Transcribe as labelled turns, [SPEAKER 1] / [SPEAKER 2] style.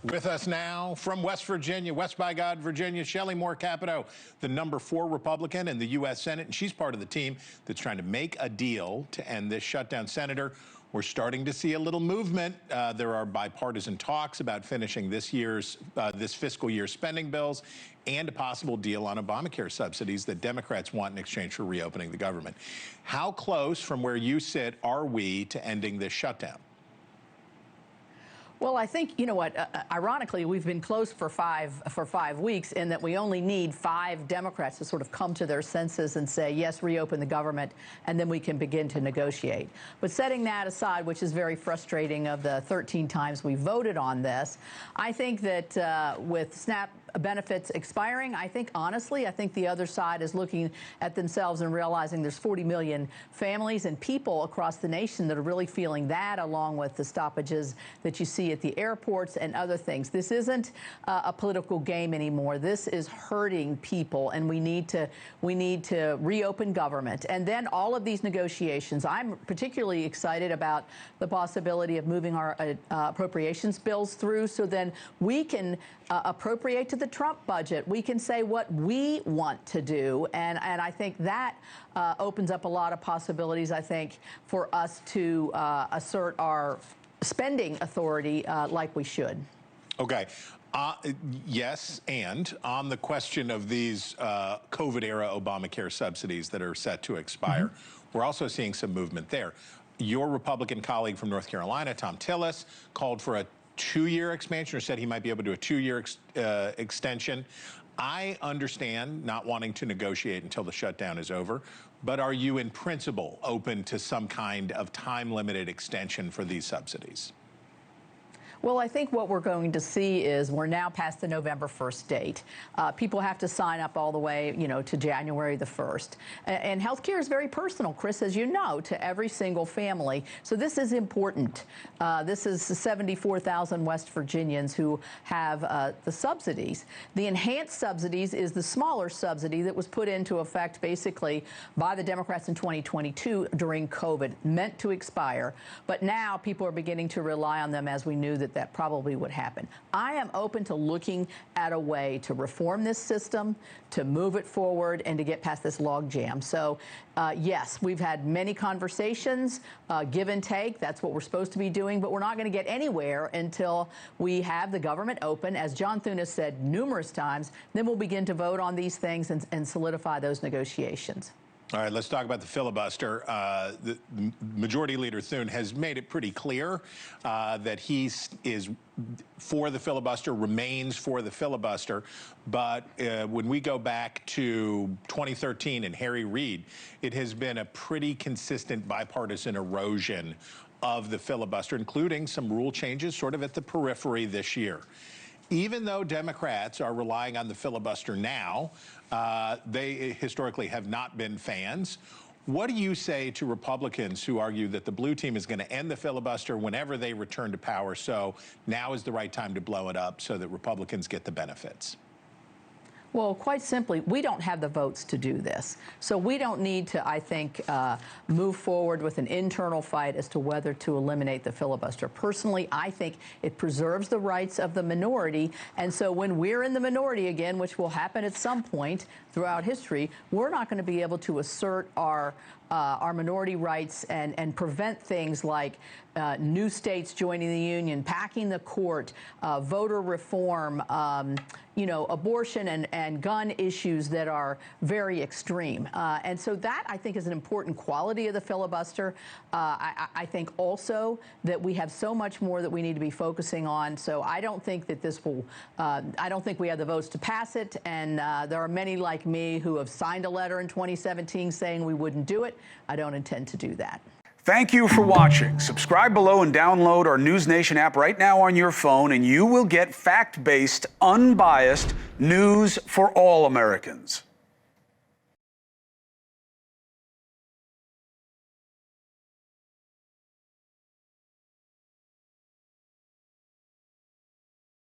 [SPEAKER 1] With us now from West Virginia, West by God, Virginia, Shelley Moore Capito, the #4 Republican in the U.S. Senate, and she's part of the team that's trying to make a deal to end this shutdown. Senator, we're starting to see a little movement. There are bipartisan talks about finishing this fiscal year's spending bills and a possible deal on Obamacare subsidies that Democrats want in exchange for reopening the government. How close, from where you sit, are we to ending this shutdown?
[SPEAKER 2] Well, I think, you know what, ironically, we've been close for five weeks in that we only need 5 Democrats to sort of come to their senses and say, yes, reopen the government, and then we can begin to negotiate. But setting that aside, which is very frustrating of the 13 times we voted on this, I think that with SNAP benefits expiring, I think the other side is looking at themselves and realizing there's 40 million families and people across the nation that are really feeling that, along with the stoppages that you see at the airports and other things. This isn't a political game anymore. This is hurting people, and we need to reopen government. And then all of these negotiations, I'm particularly excited about the possibility of moving our appropriations bills through, so then we can appropriate to the Trump budget. We can say what we want to do, and I think that opens up a lot of possibilities, I think, for us to assert our spending authority like we should.
[SPEAKER 1] Okay. Yes, and on the question of these COVID-era Obamacare subsidies that are set to expire, we're also seeing some movement there. Your Republican colleague from North Carolina, Tom Tillis, called for a 2-year expansion, or said he might be able to do a 2-year extension. I understand not wanting to negotiate until the shutdown is over, but are you in principle open to some kind of time-limited extension for these subsidies?
[SPEAKER 2] Well, I think what we're going to see is we're now past the November 1st date. People have to sign up all the way, to January the 1st. And healthcare is very personal, Chris, as you know, to every single family. So this is important. This is 74,000 West Virginians who have the subsidies. The enhanced subsidies is the smaller subsidy that was put into effect basically by the Democrats in 2022 during COVID, meant to expire. But now people are beginning to rely on them, as we knew that probably would happen. I am open to looking at a way to reform this system, to move it forward, and to get past this log jam. So, yes, we've had many conversations, give and take. That's what we're supposed to be doing, but we're not going to get anywhere until we have the government open, as John Thune said numerous times. Then we'll begin to vote on these things and solidify those negotiations.
[SPEAKER 1] All right, let's talk about the filibuster. The Majority Leader Thune has made it pretty clear that he is for the filibuster, remains for the filibuster. But when we go back to 2013 and Harry Reid, it has been a pretty consistent bipartisan erosion of the filibuster, including some rule changes sort of at the periphery this year. Even though Democrats are relying on the filibuster now, they historically have not been fans. What do you say to Republicans who argue that the blue team is going to end the filibuster whenever they return to power, so now is the right time to blow it up so that Republicans get the benefits?
[SPEAKER 2] Well, quite simply, we don't have the votes to do this. So we don't need to, I think, move forward with an internal fight as to whether to eliminate the filibuster. Personally, I think it preserves the rights of the minority. And so when we're in the minority again, which will happen at some point throughout history, we're not going to be able to assert our minority rights and prevent things like new states joining the union, packing the court, voter reform, abortion and gun issues that are very extreme. And so that, I think, is an important quality of the filibuster. I think also that we have so much more that we need to be focusing on. So I don't think that this will, I don't think we have the votes to pass it. And there are many like me who have signed a letter in 2017 saying we wouldn't do it. I don't intend to do that.
[SPEAKER 3] Thank you for watching. Subscribe below and download our NewsNation app right now on your phone, and you will get fact-based, unbiased news for all Americans.